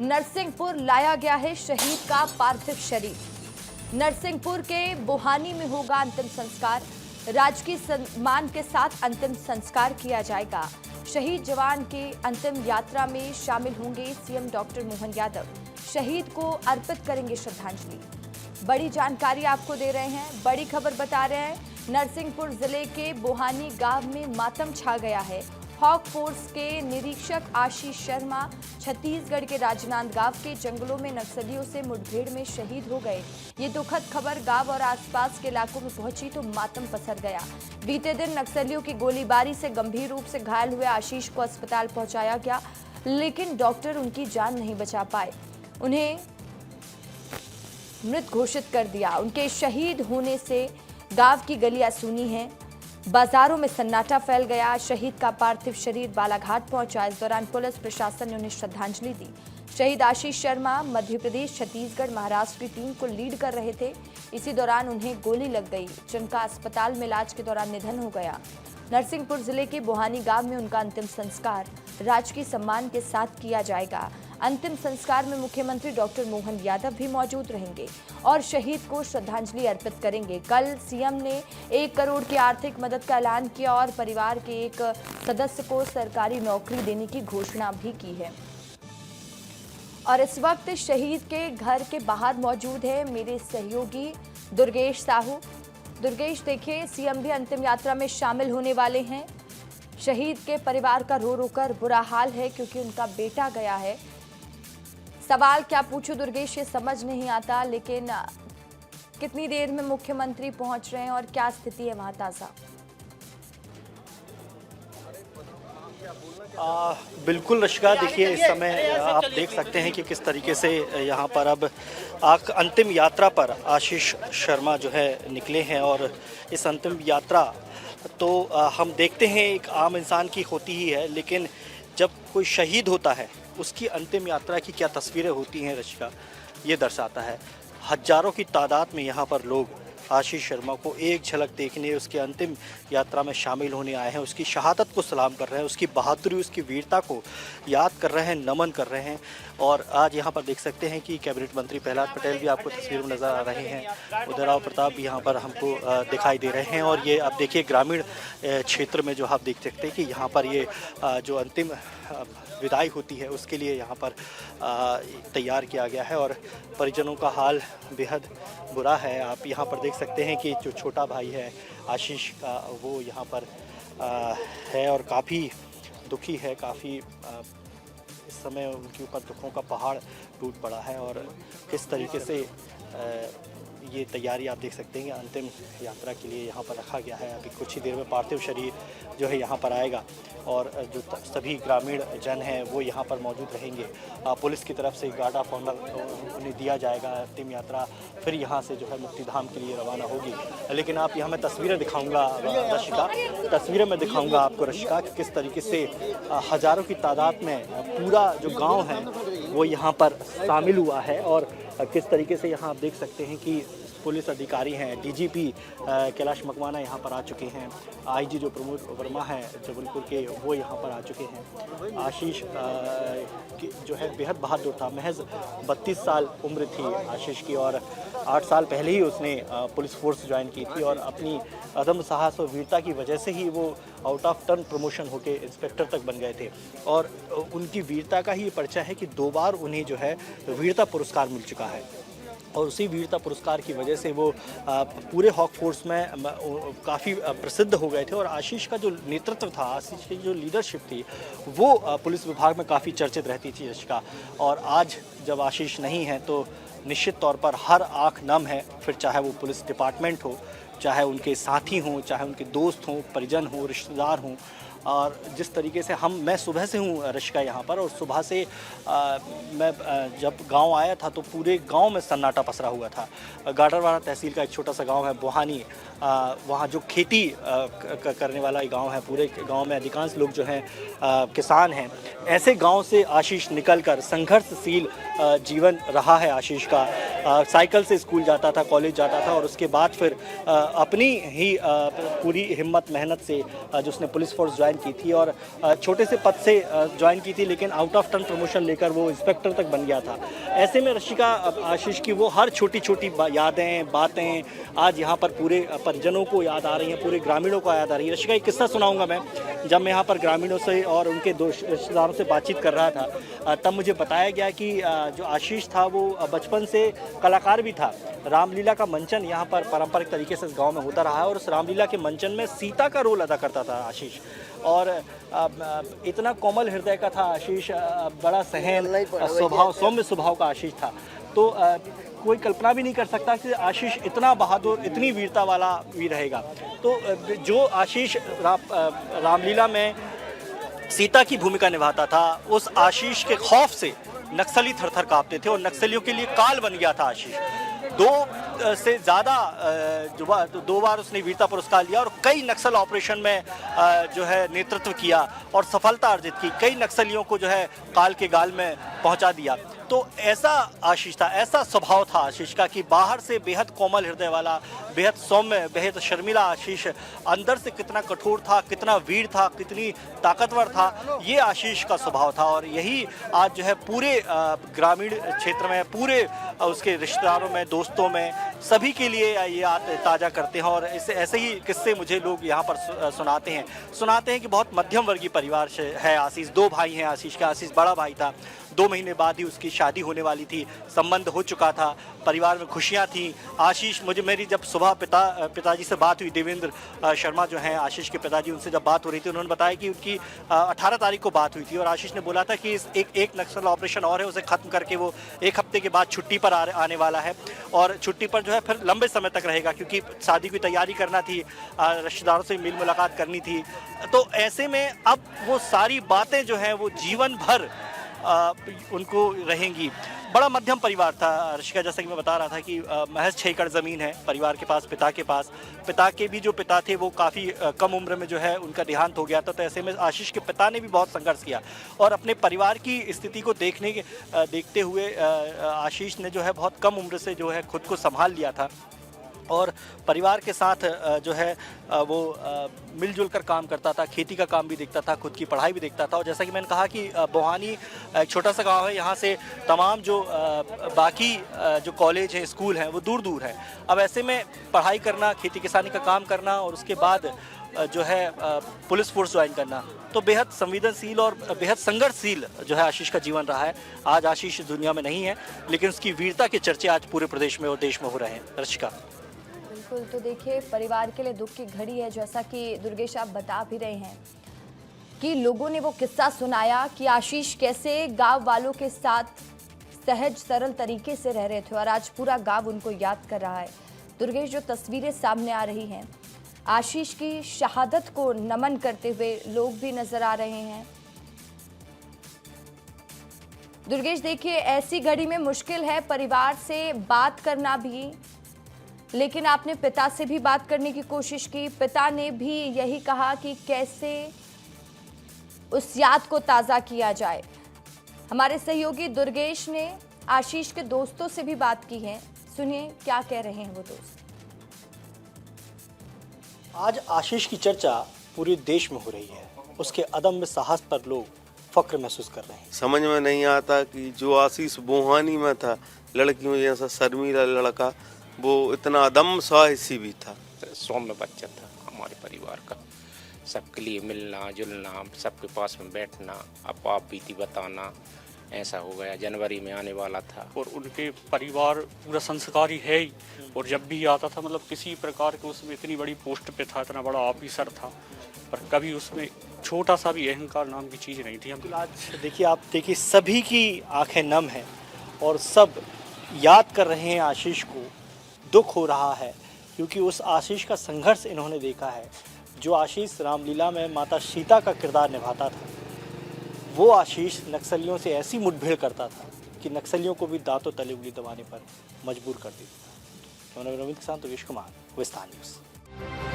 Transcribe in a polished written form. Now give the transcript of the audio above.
नरसिंहपुर लाया गया है शहीद का पार्थिव शरीर। नरसिंहपुर के बोहानी में होगा अंतिम संस्कार। राजकीय सम्मान के साथ अंतिम संस्कार किया जाएगा। शहीद जवान के अंतिम यात्रा में शामिल होंगे सीएम डॉक्टर मोहन यादव। शहीद को अर्पित करेंगे श्रद्धांजलि। बड़ी जानकारी आपको दे रहे हैं, बड़ी खबर बता रहे हैं। नरसिंहपुर जिले के बोहानी गांव में मातम छा गया है। हॉक फोर्स के निरीक्षक आशीष शर्मा छत्तीसगढ़ के राजनांदगांव के जंगलों में नक्सलियों से मुठभेड़ में शहीद हो गए। ये दुखद खबर गांव और आसपास के इलाकों में पहुंची तो मातम पसर गया। बीते दिन नक्सलियों की गोलीबारी से गंभीर रूप से घायल हुए आशीष को अस्पताल पहुंचाया गया, लेकिन डॉक्टर उनकी जान नहीं बचा पाए। उन्हें मृत घोषित कर दिया। उनके शहीद होने से गांव की गलियां सूनी हैं, बाजारों में सन्नाटा फैल गया। शहीद का पार्थिव शरीर बालाघाट पहुंचा। इस दौरान पुलिस प्रशासन ने उन्हें श्रद्धांजलि दी। शहीद आशीष शर्मा मध्य प्रदेश, छत्तीसगढ़, महाराष्ट्र की टीम को लीड कर रहे थे। इसी दौरान उन्हें गोली लग गई, जिनका अस्पताल में इलाज के दौरान निधन हो गया। नरसिंहपुर जिले के बोहानी गांव में उनका अंतिम संस्कार राजकीय सम्मान के साथ किया जाएगा। अंतिम संस्कार में मुख्यमंत्री डॉक्टर मोहन यादव भी मौजूद रहेंगे और शहीद को श्रद्धांजलि अर्पित करेंगे। कल सीएम ने 1 करोड़ की आर्थिक मदद का ऐलान किया और परिवार के एक सदस्य को सरकारी नौकरी देने की घोषणा भी की है। और इस वक्त शहीद के घर के बाहर मौजूद है मेरे सहयोगी दुर्गेश साहू। दुर्गेश, देखिए, सीएम भी अंतिम यात्रा में शामिल होने वाले हैं। शहीद के परिवार का रो रो कर बुरा हाल है क्योंकि उनका बेटा गया है। सवाल क्या पूछूं दुर्गेश, ये समझ नहीं आता, लेकिन कितनी देर में मुख्यमंत्री पहुंच रहे हैं और क्या स्थिति है वहां ताजा? बिल्कुल रशिका, देखिए इस समय आप देख सकते हैं कि किस तरीके से यहाँ पर अब अंतिम यात्रा पर आशीष शर्मा जो है निकले हैं। और इस अंतिम यात्रा तो हम देखते हैं एक आम इंसान की होती ही है, लेकिन जब कोई शहीद होता है उसकी अंतिम यात्रा की क्या तस्वीरें होती हैं रशिका, ये दर्शाता है। हजारों की तादाद में यहाँ पर लोग आशीष शर्मा को एक झलक देखने, उसके अंतिम यात्रा में शामिल होने आए हैं। उसकी शहादत को सलाम कर रहे हैं, उसकी बहादुरी, उसकी वीरता को याद कर रहे हैं, नमन कर रहे हैं। और आज यहाँ पर देख सकते हैं कि कैबिनेट मंत्री प्रहलाद पटेल भी आपको तस्वीर में नज़र आ रहे हैं। उदयराव प्रताप भी यहाँ पर हमको दिखाई दे रहे हैं। और ये आप देखिए ग्रामीण क्षेत्र में जो आप देख सकते हैं कि यहाँ पर ये जो अंतिम विदाई होती है उसके लिए यहाँ पर तैयार किया गया है। और परिजनों का हाल बेहद बुरा है। आप यहाँ पर देख सकते हैं कि जो छोटा भाई है आशीष का, वो यहाँ पर है और काफ़ी दुखी है। काफ़ी इस समय उनके ऊपर दुखों का पहाड़ टूट पड़ा है। और किस तरीके से ये तैयारी आप देख सकते हैं कि अंतिम यात्रा के लिए यहाँ पर रखा गया है। अभी कुछ ही देर में पार्थिव शरीर जो है यहाँ पर आएगा और जो सभी ग्रामीण जन हैं वो यहाँ पर मौजूद रहेंगे। पुलिस की तरफ से गार्ड ऑफ ऑनर उन्हें दिया जाएगा। अंतिम यात्रा फिर यहाँ से जो है मुक्तिधाम के लिए रवाना होगी। लेकिन आप यहाँ मैं तस्वीरें दिखाऊँगा रशिका, तस्वीरें मैं दिखाऊँगा आपको रशिका कि किस तरीके से हज़ारों की तादाद में पूरा जो गाँव है वो यहाँ पर शामिल हुआ है। और किस तरीके से यहाँ आप देख सकते हैं कि पुलिस अधिकारी हैं, डीजीपी कैलाश मकवाना यहाँ पर आ चुके हैं। आईजी जो प्रमोद वर्मा हैं जबलपुर के, वो यहाँ पर आ चुके हैं। आशीष जो है बेहद बहादुर था। महज 32 साल उम्र थी आशीष की और 8 साल पहले ही उसने पुलिस फोर्स ज्वाइन की थी। और अपनी अदम साहस और वीरता की वजह से ही वो आउट ऑफ टर्न प्रमोशन होके इंस्पेक्टर तक बन गए थे। और उनकी वीरता का ही परिचय है कि 2 बार उन्हें जो है वीरता पुरस्कार मिल चुका है। और उसी वीरता पुरस्कार की वजह से वो पूरे हॉक फोर्स में काफ़ी प्रसिद्ध हो गए थे। और आशीष का जो नेतृत्व था, आशीष की जो लीडरशिप थी, वो पुलिस विभाग में काफ़ी चर्चित रहती थी रशिका। और आज जब आशीष नहीं है तो निश्चित तौर पर हर आँख नम है। फिर चाहे वो पुलिस डिपार्टमेंट हो, चाहे उनके साथी हों, चाहे उनके दोस्त हों, परिजन हों, रिश्तेदार हों। और जिस तरीके से मैं सुबह से हूँ रशिका यहाँ पर, और सुबह से मैं जब गांव आया था तो पूरे गांव में सन्नाटा पसरा हुआ था। गाडरवाड़ा तहसील का एक छोटा सा गांव है बोहानी, वहाँ जो खेती करने वाला गांव है, पूरे गांव में अधिकांश लोग जो हैं किसान हैं। ऐसे गांव से आशीष निकलकर संघर्षशील जीवन रहा है आशीष का। साइकिल से स्कूल जाता था, कॉलेज जाता था और उसके बाद फिर अपनी ही पूरी हिम्मत मेहनत से जो उसने पुलिस फोर्स ज्वाइन की थी और छोटे से पद से ज्वाइन की थी, लेकिन आउट ऑफ टर्न प्रमोशन लेकर वो इंस्पेक्टर तक बन गया था। ऐसे में रशिका आशीष की वो हर छोटी छोटी यादें, बातें आज यहाँ पर पूरे परिजनों को याद आ रही हैं, पूरे ग्रामीणों को याद आ रही है। रशिका, एक किस्सा सुनाऊंगा मैं। जब मैं यहाँ पर ग्रामीणों से और उनके रिश्तेदारों से बातचीत कर रहा था, तब मुझे बताया गया कि जो आशीष था वो बचपन से कलाकार भी था। रामलीला का मंचन यहाँ पर पारंपरिक तरीके से इस गांव में होता रहा है और उस रामलीला के मंचन में सीता का रोल अदा करता था आशीष। और इतना कोमल हृदय का था आशीष, बड़ा सहन स्वभाव, सौम्य स्वभाव का आशीष था। तो कोई कल्पना भी नहीं कर सकता कि आशीष इतना बहादुर, इतनी वीरता वाला भी रहेगा। तो जो आशीष रामलीला में सीता की भूमिका निभाता था, उस आशीष के खौफ से नक्सली थर-थर कांपते थे और नक्सलियों के लिए काल बन गया था आशीष। दो बार उसने वीरता पुरस्कार लिया और कई नक्सल ऑपरेशन में जो है नेतृत्व किया और सफलता अर्जित की। कई नक्सलियों को जो है काल के गाल में पहुंचा दिया। तो ऐसा आशीष था, ऐसा स्वभाव था आशीष का कि बाहर से बेहद कोमल हृदय वाला, बेहद सौम्य, बेहद शर्मिला आशीष अंदर से कितना कठोर था, कितना वीर था, कितनी ताकतवर था, ये आशीष का स्वभाव था। और यही आज जो है पूरे ग्रामीण क्षेत्र में, पूरे उसके रिश्तेदारों में, दोस्तों में, सभी के लिए ये याद ताज़ा करते हैं। और ऐसे ही किस्से मुझे लोग यहाँ पर सुनाते हैं कि बहुत मध्यम वर्गीय परिवार से है आशीष। 2 भाई हैं आशीष के। आशीष बड़ा भाई था। 2 महीने बाद ही उसकी शादी होने वाली थी, संबंध हो चुका था, परिवार में खुशियां थी। आशीष, मेरी जब सुबह पिताजी से बात हुई, देवेंद्र शर्मा जो हैं आशीष के पिताजी, उनसे जब बात हो रही थी, उन्होंने बताया कि उनकी 18 तारीख को बात हुई थी और आशीष ने बोला था कि एक नक्सल ऑपरेशन और है, उसे खत्म करके वो 1 हफ्ते के बाद छुट्टी पर आने वाला है और छुट्टी पर जो है फिर लंबे समय तक रहेगा, क्योंकि शादी की तैयारी करना थी, रिश्तेदारों से मिल मुलाकात करनी थी। तो ऐसे में अब वो सारी बातें जो हैं वो जीवन भर उनको रहेंगी। बड़ा मध्यम परिवार था रशिका, जैसा कि मैं बता रहा था कि महज 6 एकड़ ज़मीन है परिवार के पास, पिता के पास। पिता के भी जो पिता थे वो काफ़ी कम उम्र में जो है उनका देहांत हो गया था। तो ऐसे में आशीष के पिता ने भी बहुत संघर्ष किया और अपने परिवार की स्थिति को देखते हुए आशीष ने जो है बहुत कम उम्र से जो है खुद को संभाल लिया था और परिवार के साथ जो है वो मिलजुल कर काम करता था। खेती का काम भी देखता था, खुद की पढ़ाई भी देखता था। और जैसा कि मैंने कहा कि बोहानी एक छोटा सा गांव है, यहाँ से तमाम जो बाकी जो कॉलेज हैं, स्कूल हैं, वो दूर दूर हैं। अब ऐसे में पढ़ाई करना, खेती किसानी का काम करना और उसके बाद जो है पुलिस फोर्स ज्वाइन करना, तो बेहद संवेदनशील और बेहद संघर्षशील जो है आशीष का जीवन रहा है। आज आशीष दुनिया में नहीं है, लेकिन उसकी वीरता के चर्चे आज पूरे प्रदेश में और देश में हो रहे हैं। रशिका, बिल्कुल। तो देखिए, परिवार के लिए दुख की घड़ी है, जैसा कि दुर्गेश आप बता भी रहे हैं कि लोगों ने वो किस्सा सुनाया कि आशीष कैसे गांव वालों के साथ सहज सरल तरीके से रह रहे थे और आज पूरा गांव उनको याद कर रहा है। दुर्गेश, जो तस्वीरें सामने आ रही हैं, आशीष की शहादत को नमन करते हुए लोग भी नजर आ रहे हैं। दुर्गेश, देखिए, ऐसी घड़ी में मुश्किल है परिवार से बात करना भी, लेकिन आपने पिता से भी बात करने की कोशिश की। पिता ने भी यही कहा कि कैसे उस याद को ताज़ा किया जाए। हमारे सहयोगी दुर्गेश ने आशीष के दोस्तों से भी बात की है, सुनिए क्या कह रहे हैं वो दोस्त। आज आशीष की चर्चा पूरे देश में हो रही है। उसके अदम्य साहस पर लोग फक्र महसूस कर रहे हैं। समझ में नहीं आता कि जो आशीष बोहानी में था, लड़कियों जैसा शर्मीला लड़का, वो इतना अदम्य साहसी भी था। सौम्य बच्चा था हमारे परिवार का, सबके लिए मिलना जुलना, सबके पास में बैठना, आप बीती बताना, ऐसा हो गया। जनवरी में आने वाला था और उनके परिवार पूरा संस्कारी है ही, और जब भी आता था मतलब किसी प्रकार के उसमें इतनी बड़ी पोस्ट पे था, इतना बड़ा ऑफिसर था, पर कभी उसमें छोटा सा भी अहंकार नाम की चीज़ नहीं थी। हम आज देखिए सभी की आंखें नम हैं और सब याद कर रहे हैं आशीष को। दुख हो रहा है क्योंकि उस आशीष का संघर्ष इन्होंने देखा है। जो आशीष रामलीला में माता सीता का किरदार निभाता था, वो आशीष नक्सलियों से ऐसी मुठभेड़ करता था कि नक्सलियों को भी दांतों तले उंगली दबाने पर मजबूर कर देता था। रविंद्र के साथ योगेश कुमार, विस्तार न्यूज़।